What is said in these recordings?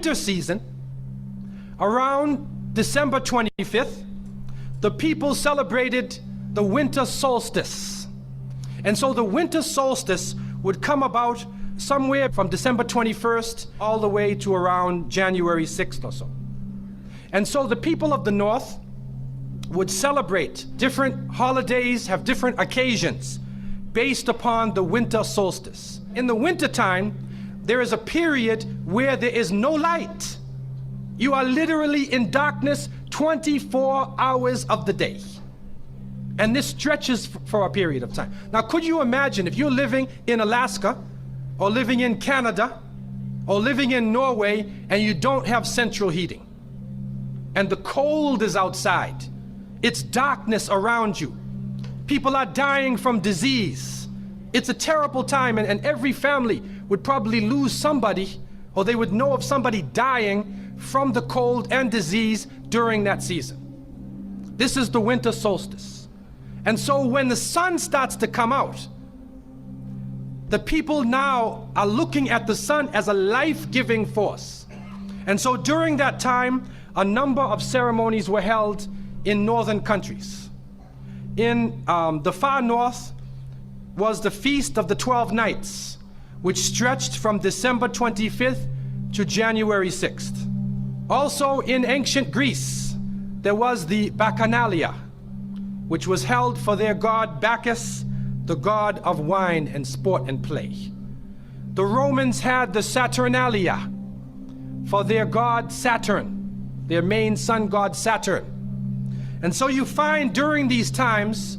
winter season, around December 25th, the people celebrated the winter solstice. And so the winter solstice would come about somewhere from December 21st all the way to around January 6th or so. And so the people of the north would celebrate different holidays, have different occasions based upon the winter solstice. In the wintertime, there is a period where there is no light. You are literally in darkness 24 hours of the day. And this stretches for a period of time. Now, could you imagine if you're living in Alaska, or living in Canada, or living in Norway, and you don't have central heating, and the cold is outside, it's darkness around you, people are dying from disease, it's a terrible time, and every family would probably lose somebody, or they would know of somebody dying from the cold and disease during that season. This is the winter solstice. And so when the sun starts to come out, the people now are looking at the sun as a life-giving force. And so during that time, a number of ceremonies were held in northern countries. In the far north was the Feast of the 12 Nights, which stretched from December 25th to January 6th. Also in ancient Greece, there was the Bacchanalia, which was held for their god Bacchus, the god of wine and sport and play. The Romans had the Saturnalia for their god Saturn, their main sun god Saturn. And so you find during these times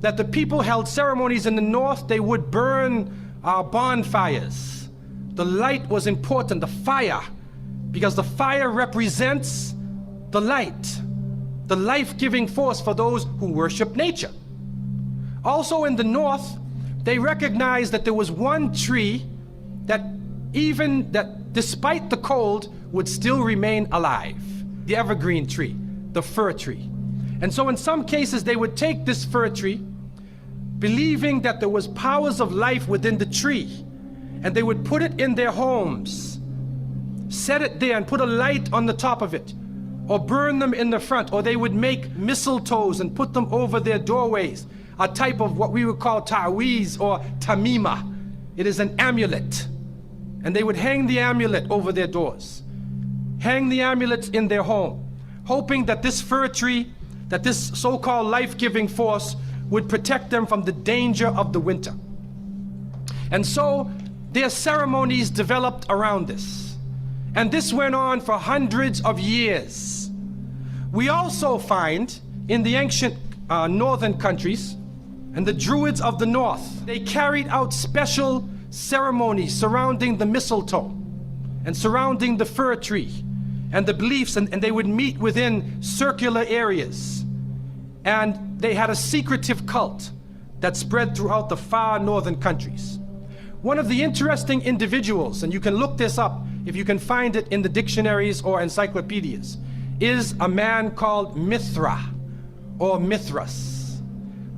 that the people held ceremonies in the north. They would burn bonfires. The light was important, the fire, because the fire represents the light, the life-giving force for those who worship nature. Also in the north, they recognized that there was one tree that despite the cold would still remain alive, the evergreen tree, the fir tree. And so in some cases they would take this fir tree, believing that there was powers of life within the tree, and they would put it in their homes, set it there and put a light on the top of it, or burn them in the front, or they would make mistletoes and put them over their doorways, a type of what we would call ta'weez or tamima. It is an amulet. And they would hang the amulet over their doors, hang the amulets in their home, hoping that this fir tree, that this so-called life-giving force would protect them from the danger of the winter. And so their ceremonies developed around this. And this went on for hundreds of years. We also find in the ancient northern countries, and the Druids of the north, they carried out special ceremonies surrounding the mistletoe and surrounding the fir tree and the beliefs, and they would meet within circular areas. And they had a secretive cult that spread throughout the far northern countries. One of the interesting individuals, and you can look this up if you can find it in the dictionaries or encyclopedias, is a man called Mithra or Mithras.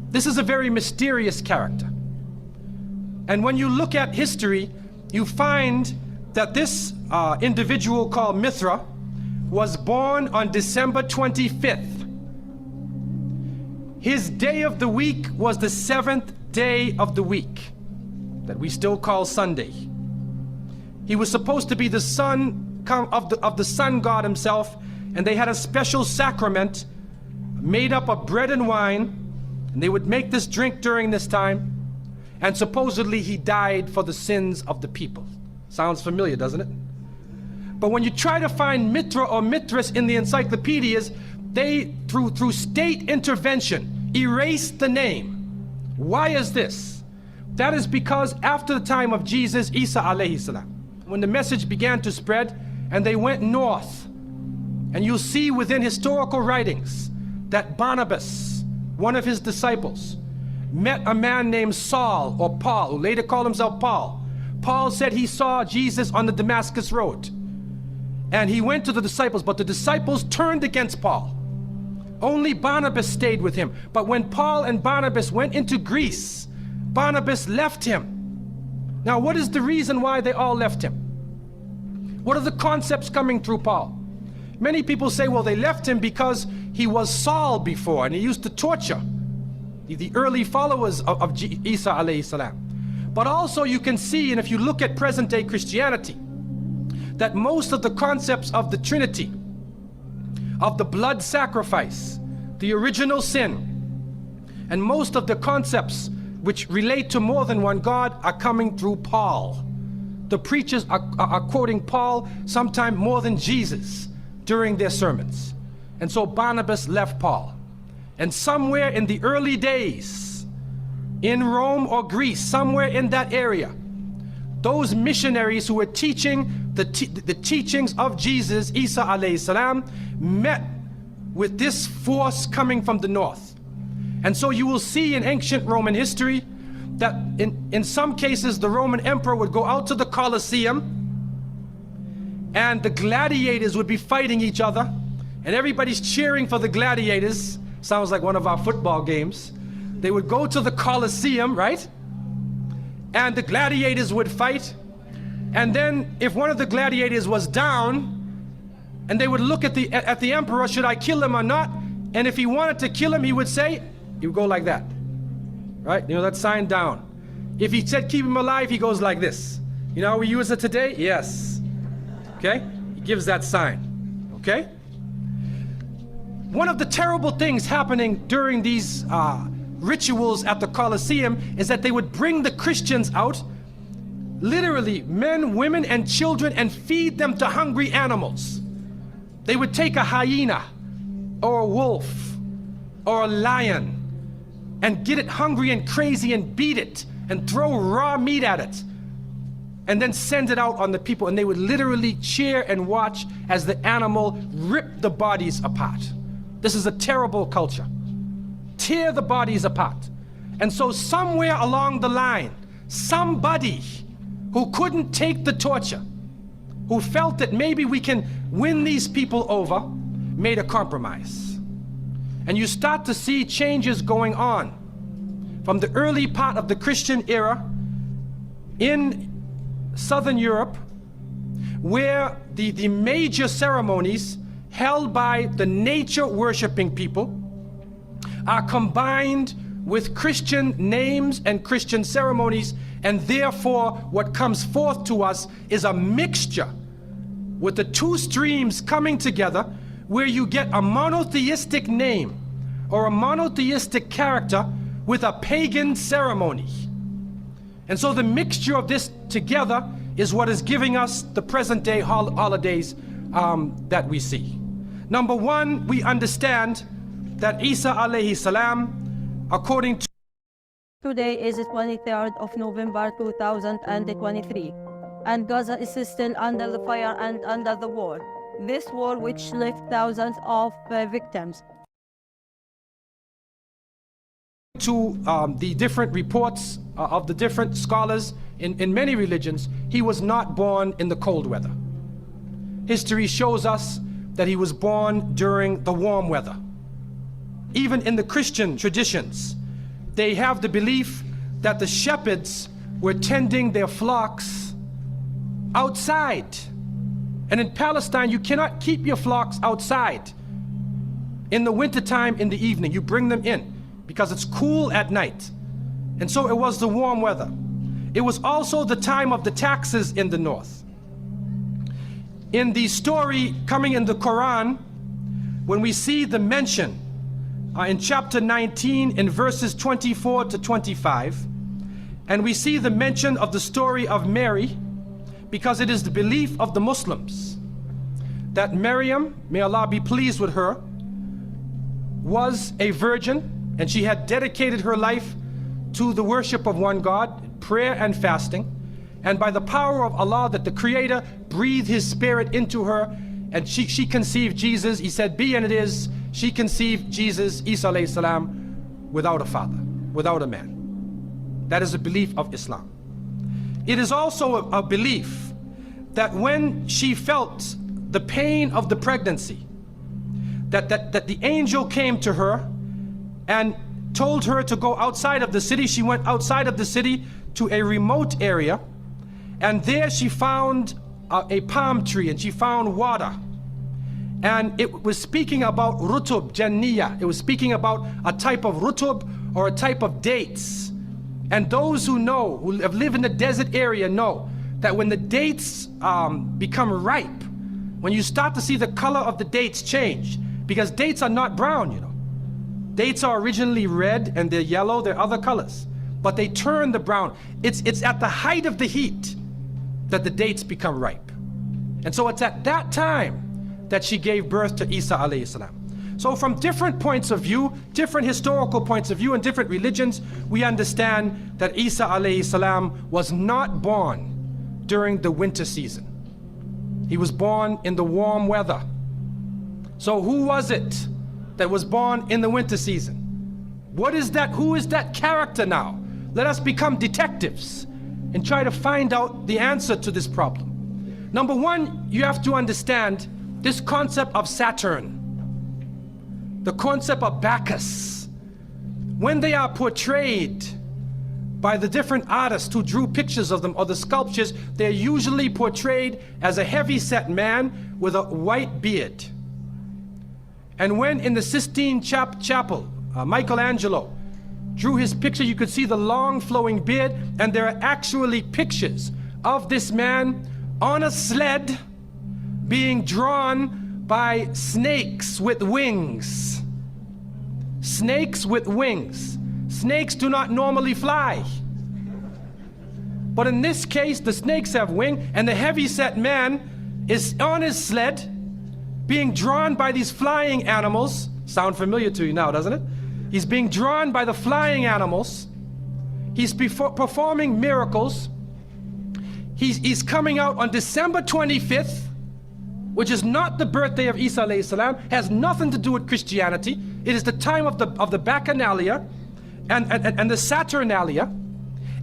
This is a very mysterious character. And when you look at history, you find that this individual called Mithra was born on December 25th. His day of the week was the 7th day of the week, that we still call Sunday. He was supposed to be the son of the sun god himself, and they had a special sacrament made up of bread and wine, and they would make this drink during this time, and supposedly he died for the sins of the people. Sounds familiar, doesn't it? But when you try to find Mithra or Mithras in the encyclopedias, they, through state intervention, erased the name. Why is this? That is because after the time of Jesus, Isa alayhi salam, when the message began to spread, and they went north, and you'll see within historical writings that Barnabas, one of his disciples, met a man named Saul or Paul, who later called himself Paul. Paul said he saw Jesus on the Damascus road, and he went to the disciples, but the disciples turned against Paul. Only Barnabas stayed with him. But when Paul and Barnabas went into Greece, Barnabas left him. Now, what is the reason why they all left him? What are the concepts coming through Paul? Many people say, well, they left him because he was Saul before and he used to torture the early followers of Isa alayhi salam. But also you can see, and if you look at present day Christianity, that most of the concepts of the Trinity, of the blood sacrifice, the original sin, and most of the concepts which relate to more than one God are coming through Paul. The preachers are quoting Paul sometime more than Jesus during their sermons. And so Barnabas left Paul. And somewhere in the early days, in Rome or Greece, somewhere in that area, those missionaries who were teaching the teachings of Jesus, Isa alayhi salam, met with this force coming from the north. And so you will see in ancient Roman history that in some cases the Roman emperor would go out to the Colosseum and the gladiators would be fighting each other and everybody's cheering for the gladiators. Sounds like one of our football games. They would go to the Colosseum, right? And the gladiators would fight. And then if one of the gladiators was down, and they would look at the emperor, should I kill him or not? And if he wanted to kill him, he would say, he would go like that, right? You know, that sign down. If he said keep him alive, he goes like this. You know how we use it today? Yes. Okay? He gives that sign. Okay? One of the terrible things happening during these rituals at the Colosseum is that they would bring the Christians out, literally men, women, and children, and feed them to hungry animals. They would take a hyena or a wolf or a lion and get it hungry and crazy and beat it and throw raw meat at it and then send it out on the people, and they would literally cheer and watch as the animal ripped the bodies apart. This is a terrible culture. Tear the bodies apart. And so somewhere along the line, somebody who couldn't take the torture, who felt that maybe we can win these people over, made a compromise. And you start to see changes going on from the early part of the Christian era in Southern Europe, where the major ceremonies held by the nature worshiping people are combined with Christian names and Christian ceremonies, and therefore what comes forth to us is a mixture with the two streams coming together, where you get a monotheistic name or a monotheistic character with a pagan ceremony. And so the mixture of this together is what is giving us the present day holidays that we see. Number one, we understand that Isa alayhi salam, according to today is the 23rd of November 2023, and Gaza is still under the fire and under the war. This war which left thousands of victims. To the different reports of the different scholars in many religions, he was not born in the cold weather. History shows us that he was born during the warm weather. Even in the Christian traditions, they have the belief that the shepherds were tending their flocks outside. And in Palestine, you cannot keep your flocks outside in the wintertime in the evening. You bring them in because it's cool at night. And so it was the warm weather. It was also the time of the taxes in the north. In the story coming in the Quran, when we see the mention in chapter 19 in verses 24 to 25, and we see the mention of the story of Mary, because it is the belief of the Muslims that Maryam, may Allah be pleased with her, was a virgin, and she had dedicated her life to the worship of one God, prayer and fasting, and by the power of Allah, that the Creator breathed His Spirit into her, and she conceived Jesus. He said, be, and it is. She conceived Jesus, Isa alayhi salam, without a father, without a man. That is a belief of Islam. It is also a belief that when she felt the pain of the pregnancy, that the angel came to her and told her to go outside of the city. She went outside of the city to a remote area, and there she found a palm tree and she found water. And it was speaking about rutub, janniyah. It was speaking about a type of rutub or a type of dates. And those who know, who have lived in the desert area know that when the dates become ripe, when you start to see the color of the dates change, because dates are not brown, you know. Dates are originally red and they're yellow, they're other colors. But they turn the brown. It's at the height of the heat that the dates become ripe. And so it's at that time that she gave birth to Isa alayhi salam. So from different points of view, different historical points of view and different religions, we understand that Isa alayhi salam was not born during the winter season. He was born in the warm weather. So who was it that was born in the winter season? What is that? Who is that character now? Let us become detectives and try to find out the answer to this problem. Number one, you have to understand this concept of Saturn, the concept of Bacchus. When they are portrayed by the different artists who drew pictures of them or the sculptures, they're usually portrayed as a heavy-set man with a white beard. And when in the Sistine Chapel, Michelangelo drew his picture, you could see the long flowing beard, and there are actually pictures of this man on a sled being drawn by snakes with wings. Snakes with wings. Snakes do not normally fly. But in this case, the snakes have wings, and the heavy-set man is on his sled being drawn by these flying animals. Sound familiar to you now, doesn't it? He's being drawn by the flying animals. He's performing miracles. He's coming out on December 25th, which is not the birthday of Isa alayhi salam, has nothing to do with Christianity. It is the time of the Bacchanalia and the Saturnalia,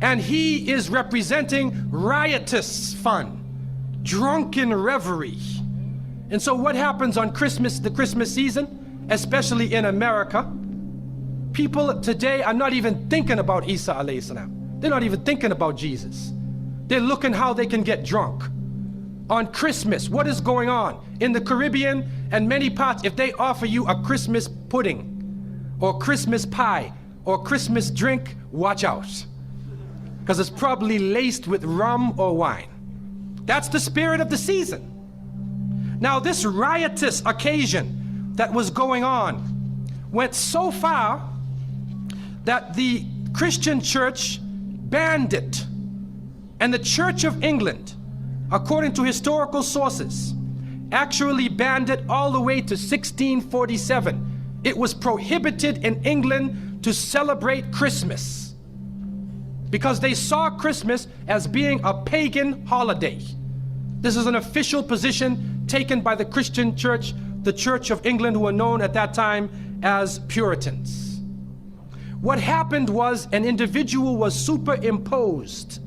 and he is representing riotous fun, drunken revelry. And so what happens on Christmas, the Christmas season, especially in America, people today are not even thinking about Isa alayhi salam. They're not even thinking about Jesus. They're looking how they can get drunk. On Christmas, what is going on? In the Caribbean and many parts, if they offer you a Christmas pudding or Christmas pie or Christmas drink, watch out. Because it's probably laced with rum or wine. That's the spirit of the season. Now, this riotous occasion that was going on went so far that the Christian church banned it. And the Church of England, according to historical sources, actually banned it all the way to 1647. It was prohibited in England to celebrate Christmas because they saw Christmas as being a pagan holiday. This is an official position taken by the Christian church, the Church of England, who were known at that time as Puritans. What happened was an individual was superimposed.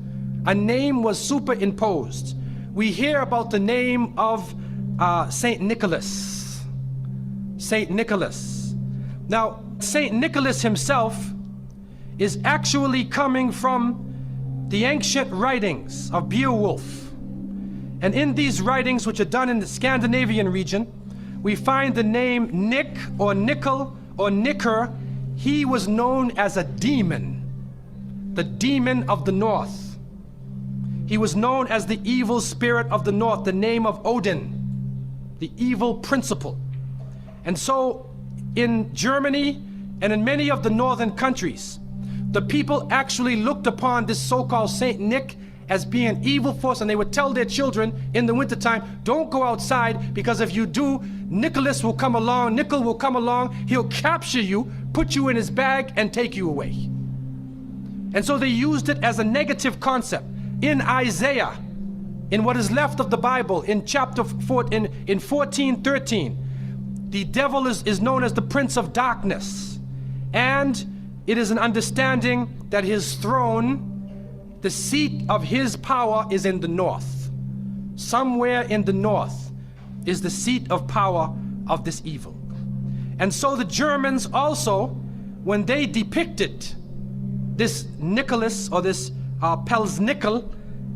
A name was superimposed. We hear about the name of Saint Nicholas. Saint Nicholas. Now, Saint Nicholas himself is actually coming from the ancient writings of Beowulf. And in these writings, which are done in the Scandinavian region, we find the name Nick or Nickel or Nicker. He was known as a demon, the demon of the north. He was known as the evil spirit of the north, the name of Odin, the evil principle. And so in Germany and in many of the northern countries, the people actually looked upon this so-called Saint Nick as being an evil force, and they would tell their children in the wintertime, don't go outside, because if you do, Nicholas will come along, Nickel will come along, he'll capture you, put you in his bag, and take you away. And so they used it as a negative concept. In Isaiah, in what is left of the Bible, in chapter 4, in 14:13, the devil is known as the prince of darkness. And it is an understanding that his throne, the seat of his power, is in the north. Somewhere in the north is the seat of power of this evil. And so the Germans also, when they depicted this Nicholas or this Pelsnickel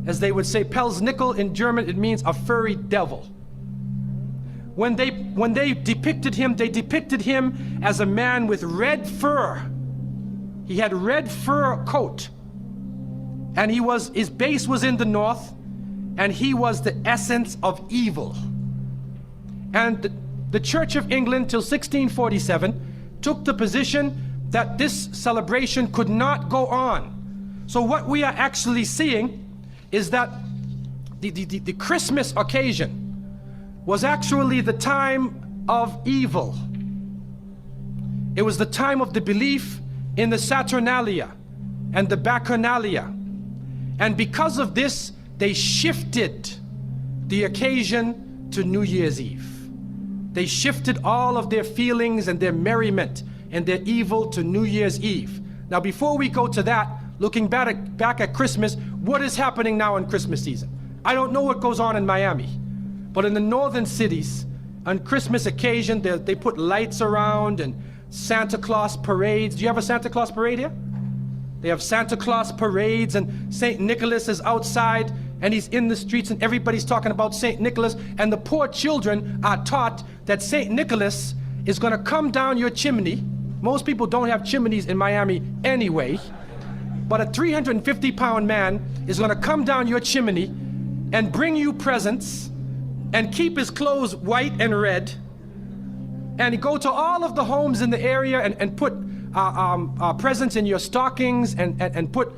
as they would say, Pelsnickel in German, it means a furry devil. When they depicted him, they depicted him as a man with red fur. He had red fur coat, and his base was in the north, and he was the essence of evil. And the Church of England till 1647 took the position that this celebration could not go on. So what we are actually seeing is that the Christmas occasion was actually the time of evil. It was the time of the belief in the Saturnalia and the Bacchanalia. And because of this, they shifted the occasion to New Year's Eve. They shifted all of their feelings and their merriment and their evil to New Year's Eve. Now, before we go to that, looking back at Christmas, what is happening now in Christmas season? I don't know what goes on in Miami, but in the northern cities, on Christmas occasion, they put lights around and Santa Claus parades. Do you have a Santa Claus parade here? They have Santa Claus parades, and St. Nicholas is outside, and he's in the streets, and everybody's talking about St. Nicholas, and the poor children are taught that St. Nicholas is gonna come down your chimney. Most people don't have chimneys in Miami anyway, but a 350-pound man is gonna come down your chimney and bring you presents and keep his clothes white and red, and go to all of the homes in the area and put presents in your stockings and put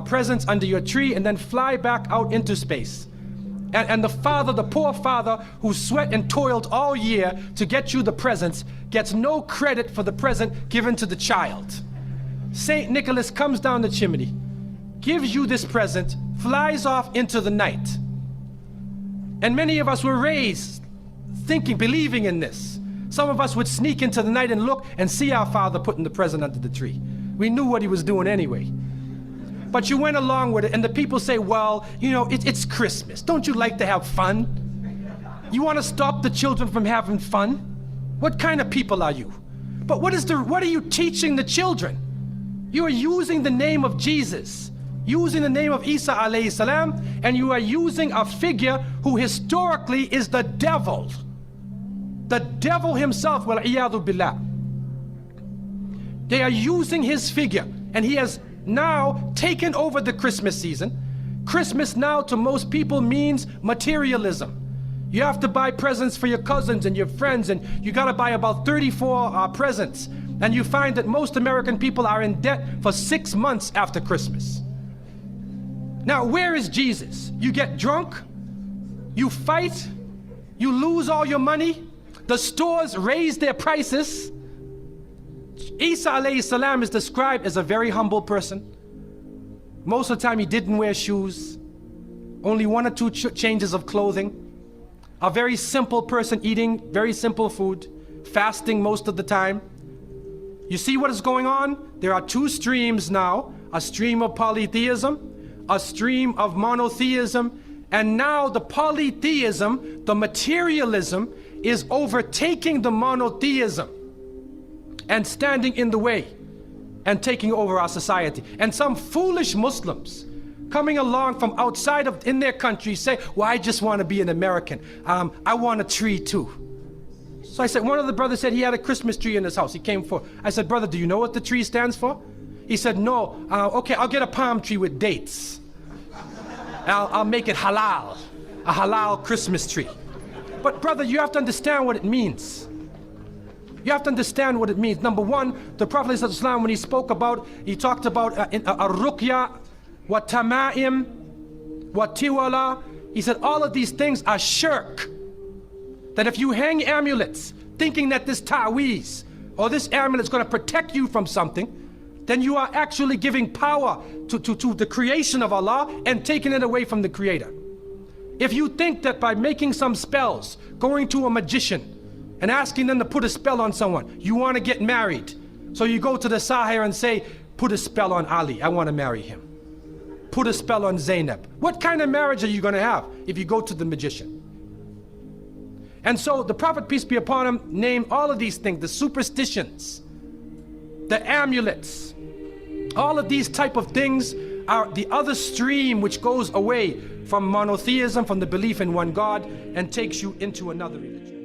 presents under your tree, and then fly back out into space. And the poor father who sweat and toiled all year to get you the presents gets no credit for the present given to the child. St. Nicholas comes down the chimney, gives you this present, flies off into the night. And many of us were raised thinking, believing in this. Some of us would sneak into the night and look and see our father putting the present under the tree. We knew what he was doing anyway. But you went along with it, and the people say, well, you know, it's Christmas. Don't you like to have fun? You want to stop the children from having fun? What kind of people are you? But what are you teaching the children? You are using the name of Jesus, using the name of Isa alayhi salam, and you are using a figure who historically is the devil. The devil himself, wal-iyadhu billah. They are using his figure, and he has now taken over the Christmas season. Christmas now to most people means materialism. You have to buy presents for your cousins and your friends, and you gotta buy about 34 presents. And you find that most American people are in debt for 6 months after Christmas. Now, where is Jesus? You get drunk, you fight, you lose all your money, the stores raise their prices. Isa alayhi salam is described as a very humble person. Most of the time he didn't wear shoes, only 1 or 2 changes of clothing. A very simple person eating very simple food, fasting most of the time. You see what is going on? There are 2 streams now, a stream of polytheism, a stream of monotheism, and now the polytheism, the materialism, is overtaking the monotheism and standing in the way and taking over our society. And some foolish Muslims coming along from outside of in their country say, well, I just want to be an American. I want a tree too. So I said, one of the brothers said he had a Christmas tree in his house. He came for, I said, brother, do you know what the tree stands for? He said, no. Okay, I'll get a palm tree with dates. I'll make it halal, a halal Christmas tree. But brother, you have to understand what it means. You have to understand what it means. Number one, the Prophet ﷺ, when he talked about ar-ruqya, wa tama'im, wa tiwala, he said all of these things are shirk. That if you hang amulets thinking that this ta'weez or this amulet is going to protect you from something, then you are actually giving power to the creation of Allah and taking it away from the Creator. If you think that by making some spells, going to a magician and asking them to put a spell on someone, you want to get married, so you go to the Sahir and say, put a spell on Ali, I want to marry him. Put a spell on Zainab. What kind of marriage are you going to have if you go to the magician? And so the Prophet, peace be upon him, named all of these things, the superstitions, the amulets, all of these type of things the other stream which goes away from monotheism, from the belief in one God, and takes you into another religion.